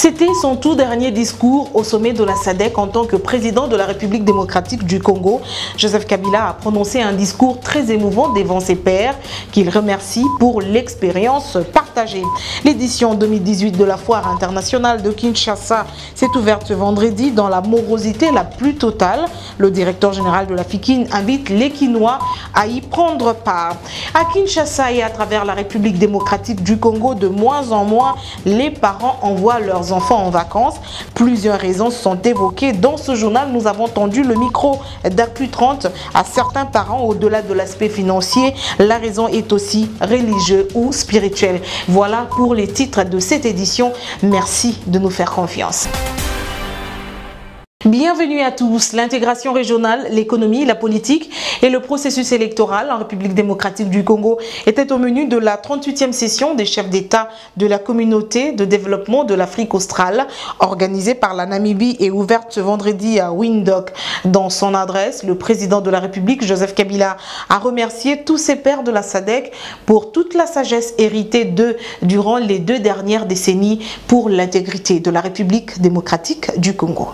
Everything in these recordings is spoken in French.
C'était son tout dernier discours au sommet de la SADC en tant que président de la République démocratique du Congo. Joseph Kabila a prononcé un discours très émouvant devant ses pairs qu'il remercie pour l'expérience partagée. L'édition 2018 de la Foire internationale de Kinshasa s'est ouverte ce vendredi dans la morosité la plus totale. Le directeur général de la FIKIN invite les Kinois à y prendre part. À Kinshasa et à travers la République démocratique du Congo, de moins en moins, les parents envoient leurs enfants en vacances. Plusieurs raisons sont évoquées. Dans ce journal, nous avons tendu le micro d'Actu 30 à certains parents. Au-delà de l'aspect financier, la raison est aussi religieuse ou spirituelle. Voilà pour les titres de cette édition. Merci de nous faire confiance. Bienvenue à tous. L'intégration régionale, l'économie, la politique et le processus électoral en République démocratique du Congo étaient au menu de la 38e session des chefs d'État de la communauté de développement de l'Afrique australe, organisée par la Namibie et ouverte ce vendredi à Windhoek. Dans son adresse, le président de la République, Joseph Kabila, a remercié tous ses pairs de la SADC pour toute la sagesse héritée d'eux durant les 2 dernières décennies pour l'intégrité de la République démocratique du Congo.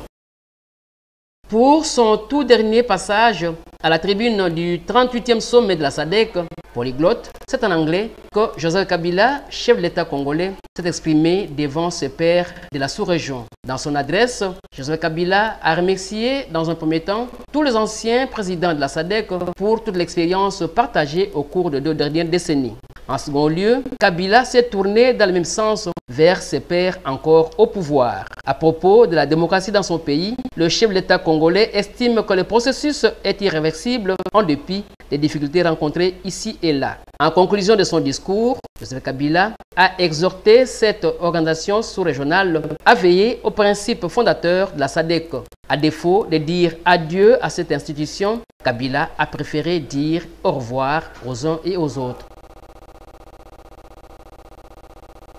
Pour son tout dernier passage à la tribune du 38e sommet de la SADC, polyglotte, c'est en anglais que Joseph Kabila, chef de l'État congolais, s'est exprimé devant ses pairs de la sous-région. Dans son adresse, Joseph Kabila a remercié dans un premier temps tous les anciens présidents de la SADC pour toute l'expérience partagée au cours de 2 dernières décennies. En second lieu, Kabila s'est tourné dans le même sens vers ses pairs encore au pouvoir. À propos de la démocratie dans son pays, le chef de l'État congolais estime que le processus est irréversible en dépit des difficultés rencontrées ici et là. En conclusion de son discours, Joseph Kabila a exhorté cette organisation sous-régionale à veiller aux principes fondateurs de la SADC. À défaut de dire adieu à cette institution, Kabila a préféré dire au revoir aux uns et aux autres.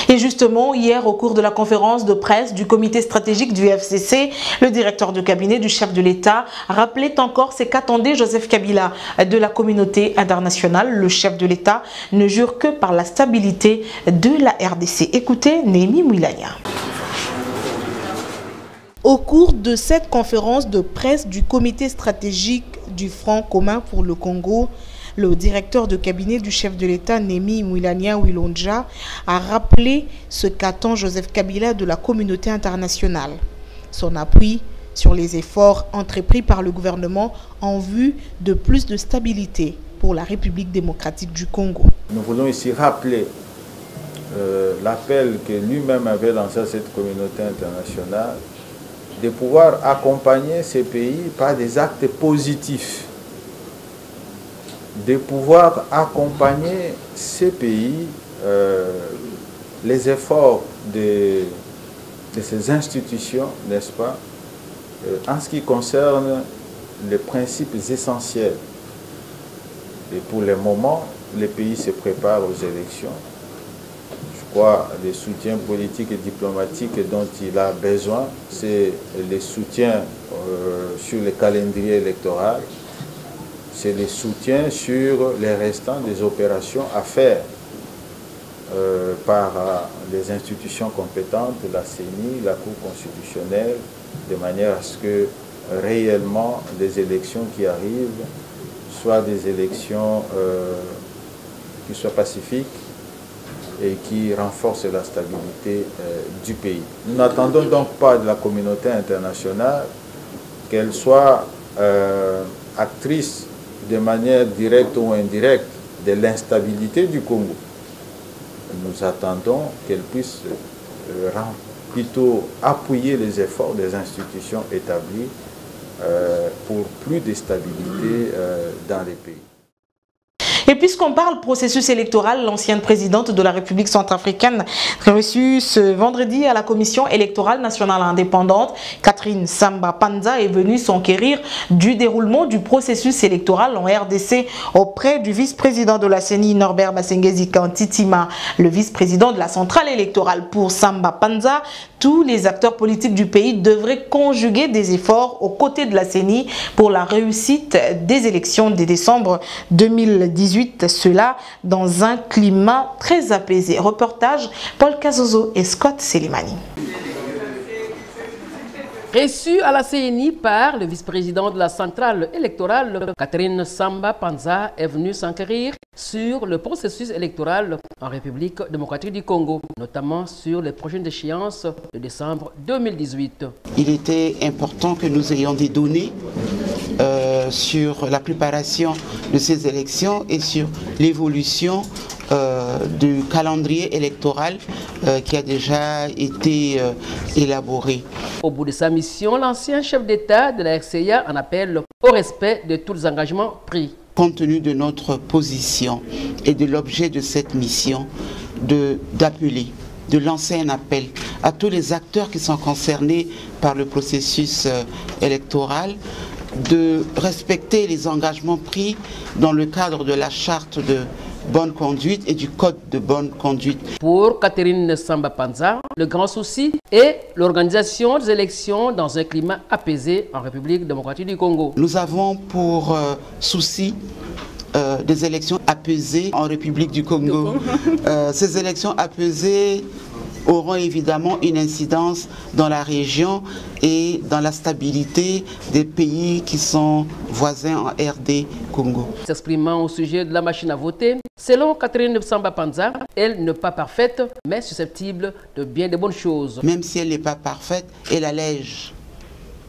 Et justement, hier, au cours de la conférence de presse du comité stratégique du FCC, le directeur de cabinet du chef de l'État rappelait encore ce qu'attendait Joseph Kabila de la communauté internationale. Le chef de l'État ne jure que par la stabilité de la RDC. Écoutez Némi Mouilania. Au cours de cette conférence de presse du comité stratégique du Front commun pour le Congo, le directeur de cabinet du chef de l'État, Némi Mouilania Wilonja, a rappelé ce qu'attend Joseph Kabila de la communauté internationale. Son appui sur les efforts entrepris par le gouvernement en vue de plus de stabilité pour la République démocratique du Congo. Nous voulons ici rappeler l'appel que lui-même avait lancé à cette communauté internationale de pouvoir accompagner ces pays par des actes positifs, de pouvoir accompagner ces pays, les efforts de ces institutions, n'est-ce pas, en ce qui concerne les principes essentiels. Et pour le moment, les pays se préparent aux élections. Je crois que les soutiens politiques et diplomatiques dont il a besoin, c'est les soutiens sur le calendrier électoral, c'est les soutiens sur les restants des opérations à faire par les institutions compétentes, la CENI, la Cour constitutionnelle, de manière à ce que réellement les élections qui arrivent soient des élections qui soient pacifiques et qui renforcent la stabilité du pays. Nous n'attendons donc pas de la communauté internationale qu'elle soit actrice de manière directe ou indirecte de l'instabilité du Congo. Nous attendons qu'elle puisse plutôt appuyer les efforts des institutions établies pour plus de stabilité dans les pays. Et puisqu'on parle processus électoral, l'ancienne présidente de la République centrafricaine reçue ce vendredi à la Commission électorale nationale indépendante, Catherine Samba Panza, est venue s'enquérir du déroulement du processus électoral en RDC auprès du vice-président de la CENI, Norbert Basengezi Kantitima, le vice-président de la centrale électorale. Pour Samba Panza, tous les acteurs politiques du pays devraient conjuguer des efforts aux côtés de la CENI pour la réussite des élections de décembre 2018. Cela dans un climat très apaisé. Reportage Paul Kazozo et Scott Selimani. Reçu à la CENI par le vice-président de la centrale électorale, Catherine Samba Panza est venue s'enquérir sur le processus électoral en République démocratique du Congo, notamment sur les prochaines échéances de décembre 2018. Il était important que nous ayons des données sur la préparation de ces élections et sur l'évolution du calendrier électoral qui a déjà été élaboré. Au bout de sa mission, l'ancien chef d'État de la RCA en appelle au respect de tous les engagements pris. Compte tenu de notre position et de l'objet de cette mission, de lancer un appel à tous les acteurs qui sont concernés par le processus électoral, de respecter les engagements pris dans le cadre de la charte de bonne conduite et du code de bonne conduite. Pour Catherine Samba Panza, le grand souci est l'organisation des élections dans un climat apaisé en République démocratique du Congo. Nous avons pour souci des élections apaisées en République du Congo. Ces élections apaisées auront évidemment une incidence dans la région et dans la stabilité des pays qui sont voisins en RD Congo. S'exprimant au sujet de la machine à voter, selon Catherine Samba Panza, elle n'est pas parfaite, mais susceptible de bien de bonnes choses. Même si elle n'est pas parfaite, elle allège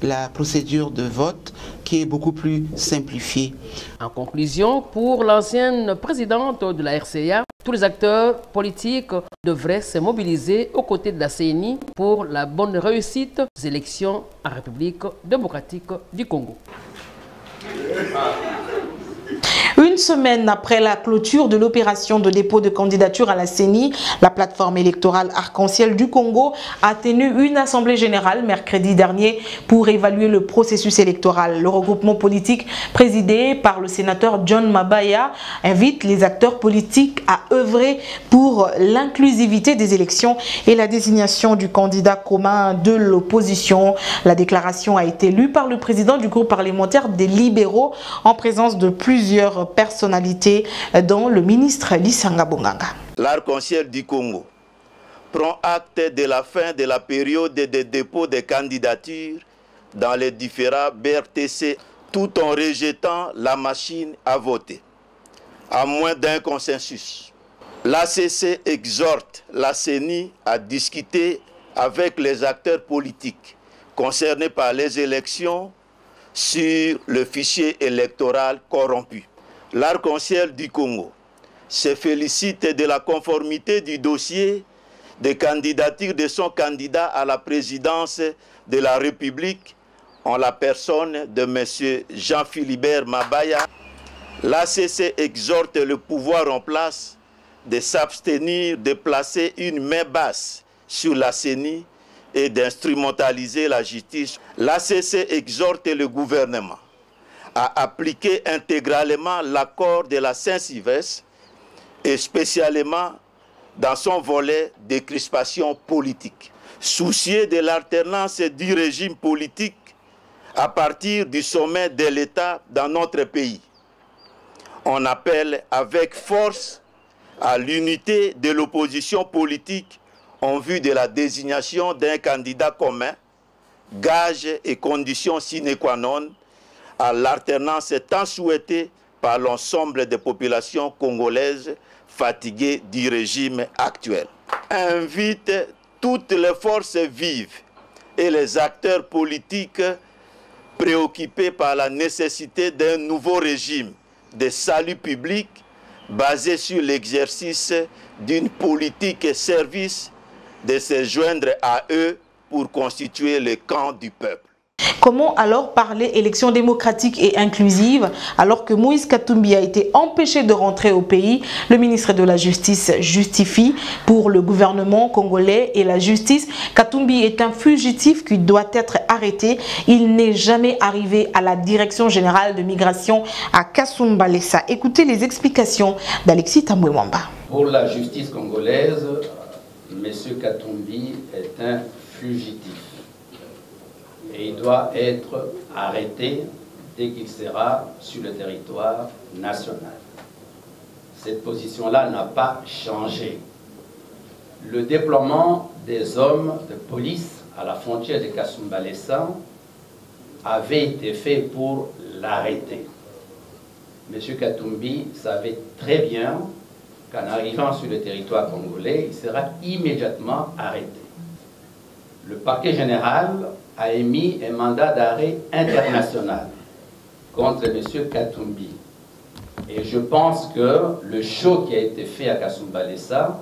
la procédure de vote qui est beaucoup plus simplifiée. En conclusion, pour l'ancienne présidente de la RCA, tous les acteurs politiques devraient se mobiliser aux côtés de la CENI pour la bonne réussite des élections en République démocratique du Congo. Une semaine après la clôture de l'opération de dépôt de candidature à la CENI, la plateforme électorale Arc-en-Ciel du Congo a tenu une assemblée générale mercredi dernier pour évaluer le processus électoral. Le regroupement politique présidé par le sénateur John Mabaya invite les acteurs politiques à œuvrer pour l'inclusivité des élections et la désignation du candidat commun de l'opposition. La déclaration a été lue par le président du groupe parlementaire des libéraux en présence de plusieurs personnalités dont le ministre Lissanga Bonganga. L'Arc-en-Ciel du Congo prend acte de la fin de la période de dépôt des candidatures dans les différents BRTC tout en rejetant la machine à voter, à moins d'un consensus. L'ACC exhorte la CENI à discuter avec les acteurs politiques concernés par les élections sur le fichier électoral corrompu. L'Arc-en-Ciel du Congo se félicite de la conformité du dossier de candidature de son candidat à la présidence de la République en la personne de M. Jean-Philibert Mabaya. L'ACC exhorte le pouvoir en place de s'abstenir de placer une main basse sur la CENI et d'instrumentaliser la justice. L'ACC exhorte le gouvernement à appliquer intégralement l'accord de la Saint-Sylvestre et spécialement dans son volet de crispation politique. Soucieux de l'alternance du régime politique à partir du sommet de l'État dans notre pays, on appelle avec force à l'unité de l'opposition politique en vue de la désignation d'un candidat commun, gage et condition sine qua non à l'alternance tant souhaitée par l'ensemble des populations congolaises fatiguées du régime actuel. Invite toutes les forces vives et les acteurs politiques préoccupés par la nécessité d'un nouveau régime de salut public basé sur l'exercice d'une politique et service de se joindre à eux pour constituer le camp du peuple. Comment alors parler élection démocratique et inclusive alors que Moïse Katumbi a été empêché de rentrer au pays? Le ministre de la Justice justifie pour le gouvernement congolais et la justice, Katumbi est un fugitif qui doit être arrêté. Il n'est jamais arrivé à la direction générale de migration à Kasumbalesa. Écoutez les explications d'Alexis Tambouemwamba. Pour la justice congolaise, M. Katumbi est un fugitif. Et il doit être arrêté dès qu'il sera sur le territoire national. Cette position-là n'a pas changé. Le déploiement des hommes de police à la frontière de Kasumbalesa avait été fait pour l'arrêter. M. Katumbi savait très bien qu'en arrivant sur le territoire congolais, il sera immédiatement arrêté. Le parquet général a émis un mandat d'arrêt international contre M. Katumbi. Et je pense que le show qui a été fait à Kasumbalesa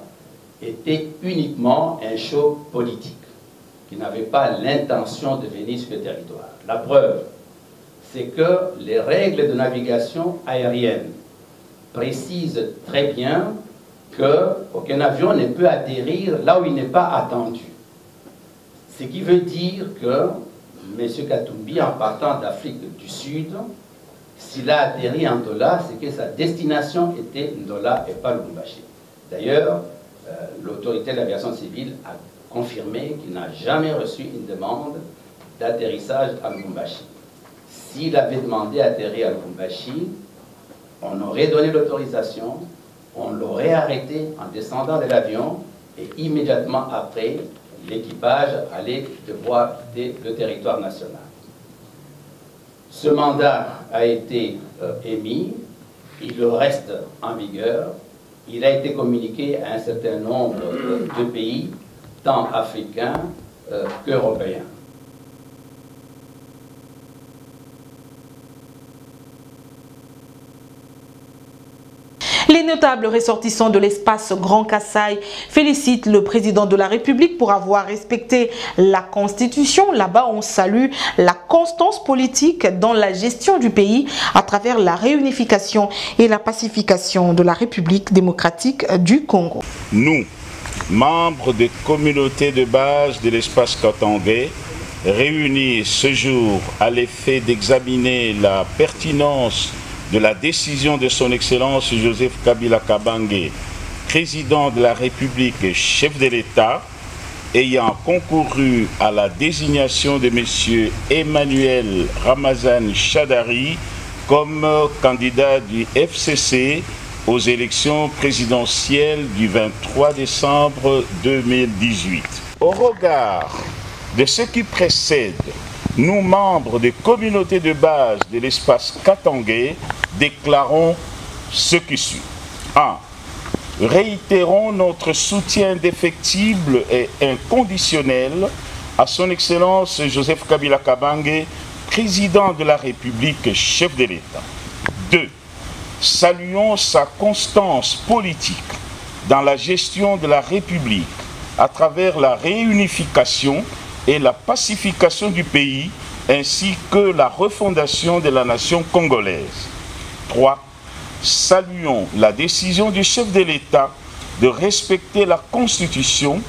était uniquement un show politique, qui n'avait pas l'intention de venir sur le territoire. La preuve, c'est que les règles de navigation aérienne précisent très bien qu'aucun avion ne peut atterrir là où il n'est pas attendu. Ce qui veut dire que M. Katumbi, en partant d'Afrique du Sud, s'il a atterri en Ndola, c'est que sa destination était Ndola et pas Lubumbashi. D'ailleurs, l'autorité de l'aviation civile a confirmé qu'il n'a jamais reçu une demande d'atterrissage à Lubumbashi. S'il avait demandé à atterrir à Lubumbashi, on aurait donné l'autorisation, on l'aurait arrêté en descendant de l'avion et immédiatement après, l'équipage allait devoir quitter le territoire national. Ce mandat a été émis, il reste en vigueur, il a été communiqué à un certain nombre de pays, tant africains qu'européens. Les notables ressortissants de l'espace Grand Kassai félicitent le président de la République pour avoir respecté la Constitution. Là-bas, on salue la constance politique dans la gestion du pays à travers la réunification et la pacification de la République démocratique du Congo. Nous, membres des communautés de base de l'espace Katangé, réunis ce jour à l'effet d'examiner la pertinence de la décision de son Excellence Joseph Kabila Kabange, président de la République et chef de l'État, ayant concouru à la désignation de M. Emmanuel Ramazan Shadari comme candidat du FCC aux élections présidentielles du 23 décembre 2018. Au regard de ce qui précède, nous, membres des communautés de base de l'espace Katangé, déclarons ce qui suit. 1. Réitérons notre soutien indéfectible et inconditionnel à son Excellence Joseph Kabila Kabange, président de la République et chef de l'État. 2. Saluons sa constance politique dans la gestion de la République à travers la réunification et la pacification du pays, ainsi que la refondation de la nation congolaise. 3. Saluons la décision du chef de l'État de respecter la Constitution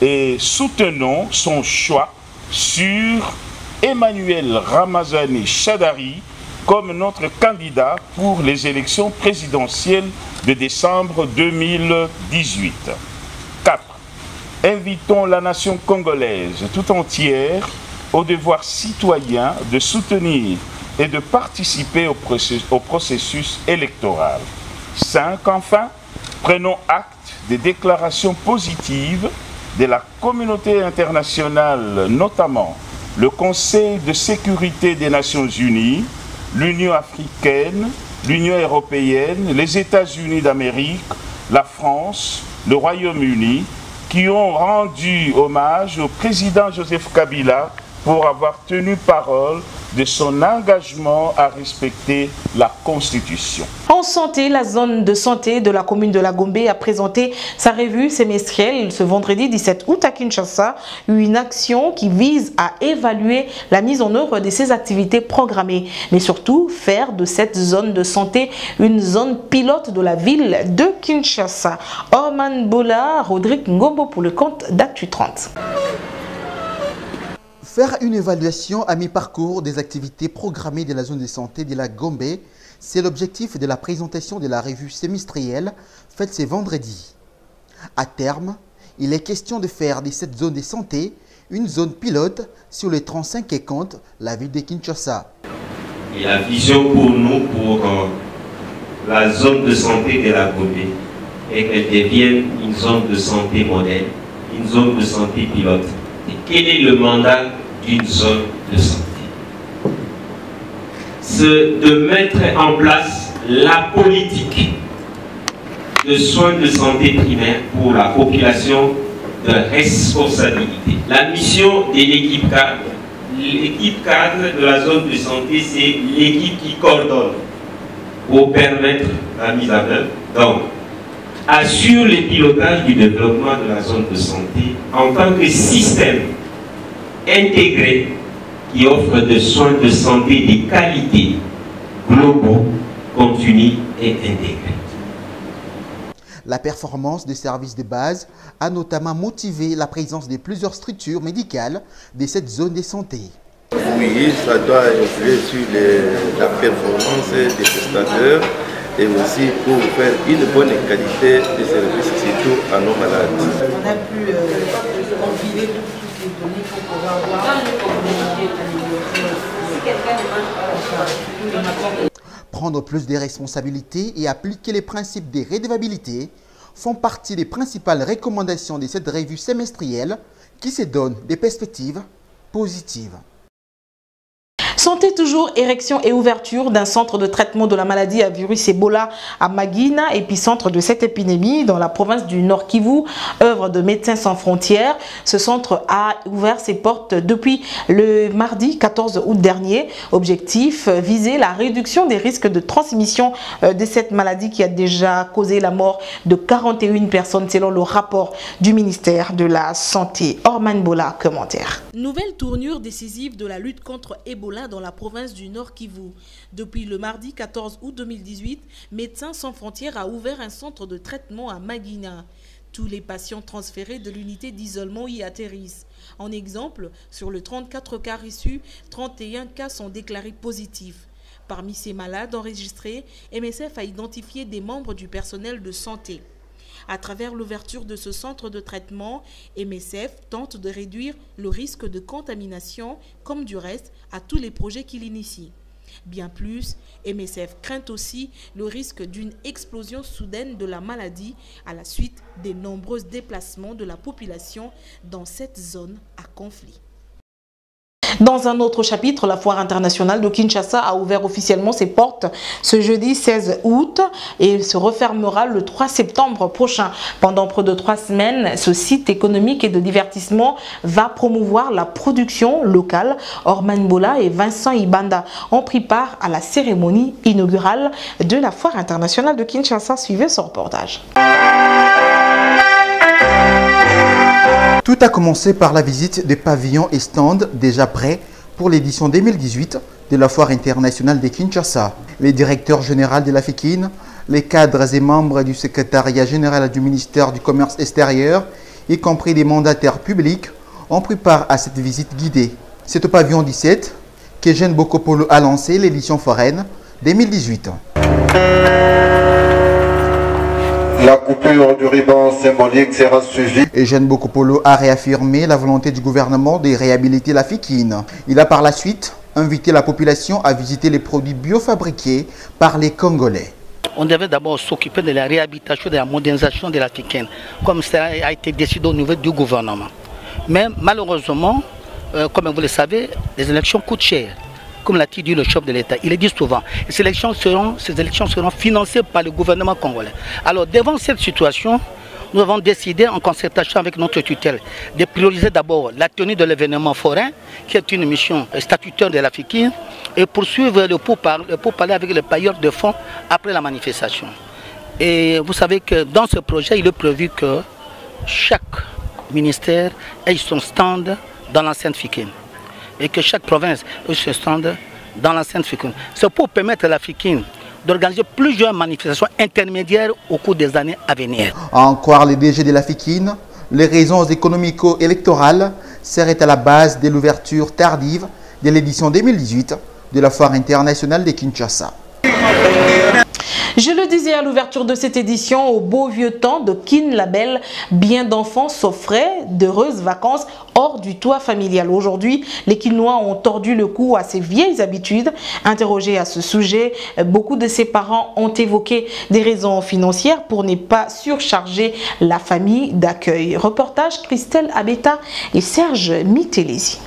et soutenons son choix sur Emmanuel Ramazani Shadari comme notre candidat pour les élections présidentielles de décembre 2018. 4. Invitons la nation congolaise tout entière au devoir citoyen de soutenir et de participer au processus électoral. 5. Enfin, prenons acte des déclarations positives de la communauté internationale, notamment le Conseil de sécurité des Nations Unies, l'Union africaine, l'Union européenne, les États-Unis d'Amérique, la France, le Royaume-Uni, qui ont rendu hommage au président Joseph Kabila pour avoir tenu parole de son engagement à respecter la Constitution. En santé, la zone de santé de la commune de la Gombe a présenté sa revue semestrielle ce vendredi 17 août à Kinshasa, une action qui vise à évaluer la mise en œuvre de ces activités programmées, mais surtout faire de cette zone de santé une zone pilote de la ville de Kinshasa. Orman Bola, Rodrigue Ngombo pour le compte d'Actu 30. Faire une évaluation à mi-parcours des activités programmées de la zone de santé de la Gombe, c'est l'objectif de la présentation de la revue semestrielle faite ce vendredi. À terme, il est question de faire de cette zone de santé une zone pilote sur les 35 et compte la ville de Kinshasa. Et la vision pour nous, pour la zone de santé de la Gombe, est qu'elle devienne une zone de santé modèle, une zone de santé pilote. Quel est le mandat d'une zone de santé? C'est de mettre en place la politique de soins de santé primaire pour la population de responsabilité. La mission de l'équipe cadre de la zone de santé, c'est l'équipe qui coordonne pour permettre la mise en œuvre. Donc, assure le pilotage du développement de la zone de santé en tant que système intégré qui offre des soins de santé de qualité, globaux, continus et intégrés. La performance des services de base a notamment motivé la présence de plusieurs structures médicales de cette zone de santé. Oui, ça doit influer sur la performance des prestataires et aussi pour faire une bonne qualité de services, surtout à nos malades. On a pu compiler toutes les données pour pouvoir voir Prendre plus de responsabilités et appliquer les principes de redevabilité font partie des principales recommandations de cette revue semestrielle qui se donne des perspectives positives. Santé toujours, érection et ouverture d'un centre de traitement de la maladie à virus Ebola à Mangina, épicentre de cette épidémie dans la province du Nord Kivu, œuvre de Médecins sans frontières. Ce centre a ouvert ses portes depuis le mardi 14 août dernier. Objectif, viser la réduction des risques de transmission de cette maladie qui a déjà causé la mort de 41 personnes selon le rapport du ministère de la Santé. Orman Bola, commentaire. Nouvelle tournure décisive de la lutte contre Ebola dans la province du Nord Kivu. Depuis le mardi 14 août 2018, Médecins sans frontières a ouvert un centre de traitement à Mangina. Tous les patients transférés de l'unité d'isolement y atterrissent. En exemple, sur le 34 cas reçus, 31 cas sont déclarés positifs. Parmi ces malades enregistrés, MSF a identifié des membres du personnel de santé. À travers l'ouverture de ce centre de traitement, MSF tente de réduire le risque de contamination, comme du reste à tous les projets qu'il initie. Bien plus, MSF craint aussi le risque d'une explosion soudaine de la maladie à la suite des nombreux déplacements de la population dans cette zone à conflit. Dans un autre chapitre, la foire internationale de Kinshasa a ouvert officiellement ses portes ce jeudi 16 août et se refermera le 3 septembre prochain. Pendant près de 3 semaines, ce site économique et de divertissement va promouvoir la production locale. Orman Bola et Vincent Ibanda ont pris part à la cérémonie inaugurale de la foire internationale de Kinshasa. Suivez ce reportage. Tout a commencé par la visite des pavillons et stands déjà prêts pour l'édition 2018 de la Foire internationale de Kinshasa. Les directeurs généraux de la FIKIN, les cadres et membres du secrétariat général du ministère du Commerce extérieur, y compris des mandataires publics, ont pris part à cette visite guidée. C'est au pavillon 17 qu'Eugène Bokopolo a lancé l'édition foraine 2018. La coupure du ruban symbolique sera suivie. Eugène Bokopolo a réaffirmé la volonté du gouvernement de réhabiliter la FIKIN. Il a par la suite invité la population à visiter les produits biofabriqués par les Congolais. On devait d'abord s'occuper de la réhabilitation, de la modernisation de la FIKIN, comme cela a été décidé au niveau du gouvernement. Mais malheureusement, comme vous le savez, les élections coûtent cher. Comme l'a dit le chef de l'État, il le dit souvent, ces élections seront financées par le gouvernement congolais. Alors devant cette situation, nous avons décidé en concertation avec notre tutelle de prioriser d'abord la tenue de l'événement forain, qui est une mission statutaire de la FIKIN, et poursuivre le pourparler avec les payeurs de fonds après la manifestation. Et vous savez que dans ce projet, il est prévu que chaque ministère ait son stand dans l'enceinte FIKIN. Et que chaque province ait son stand dans l'enceinte FIKIN. C'est pour permettre à la FIKIN d'organiser plusieurs manifestations intermédiaires au cours des années à venir. À en croire les DG de la FIKIN, les raisons économico-électorales seraient à la base de l'ouverture tardive de l'édition 2018 de la Foire internationale de Kinshasa. Je le disais à l'ouverture de cette édition, au beau vieux temps de Kin Label, bien d'enfants s'offraient d'heureuses vacances hors du toit familial. Aujourd'hui, les Kinois ont tordu le cou à ces vieilles habitudes. Interrogés à ce sujet, beaucoup de ses parents ont évoqué des raisons financières pour ne pas surcharger la famille d'accueil. Reportage Christelle Abeta et Serge Mitelesi.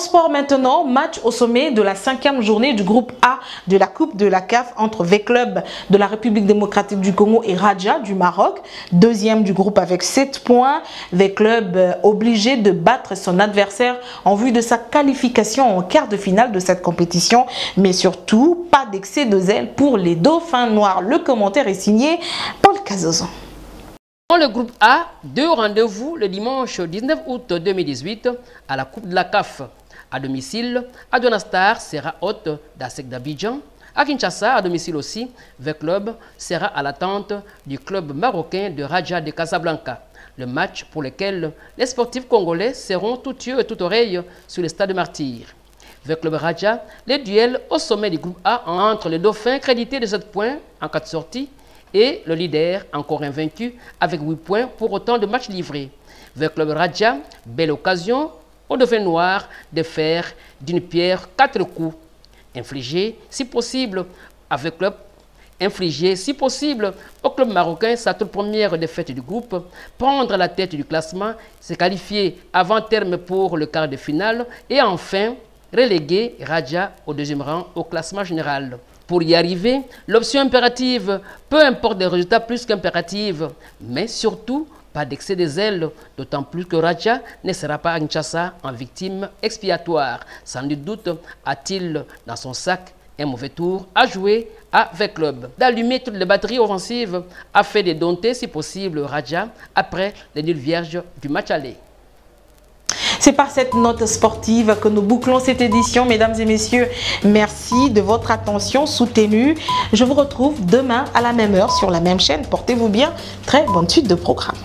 Sport maintenant, match au sommet de la 5e journée du groupe A de la Coupe de la CAF entre V-Club de la République démocratique du Congo et Raja du Maroc. Deuxième du groupe avec 7 points. V-Club obligé de battre son adversaire en vue de sa qualification en quart de finale de cette compétition. Mais surtout, pas d'excès de zèle pour les Dauphins noirs. Le commentaire est signé Paul Cazozon. Dans le groupe A, 2 rendez-vous le dimanche 19 août 2018 à la Coupe de la CAF. À domicile, Aduana Star sera hôte d'ASEC d'Abidjan. À Kinshasa, à domicile aussi, V-Club sera à l'attente du club marocain de Raja de Casablanca. Le match pour lequel les sportifs congolais seront tout yeux et tout oreilles sur le stade Martyr. V-Club Raja, les duels au sommet du groupe A entre le dauphin crédité de 7 points en 4 sorties et le leader encore invaincu avec 8 points pour autant de matchs livrés. V-Club Raja, belle occasion au dauphin noir de faire d'une pierre 4 coups. Infliger, si possible, au club marocain sa toute première défaite du groupe, prendre la tête du classement, se qualifier avant terme pour le quart de finale et enfin reléguer Raja au 2e rang au classement général. Pour y arriver, l'option impérative, peu importe des résultats plus qu'impératifs, mais surtout pas d'excès de zèle, d'autant plus que Raja ne sera pas à Kinshasa en victime expiatoire. Sans nul doute a-t-il dans son sac un mauvais tour à jouer à V-Club. D'allumer toutes les batteries offensives afin de dompter si possible Raja après les nuls vierges du match aller. C'est par cette note sportive que nous bouclons cette édition. Mesdames et messieurs, merci de votre attention soutenue. Je vous retrouve demain à la même heure sur la même chaîne. Portez-vous bien. Très bonne suite de programme.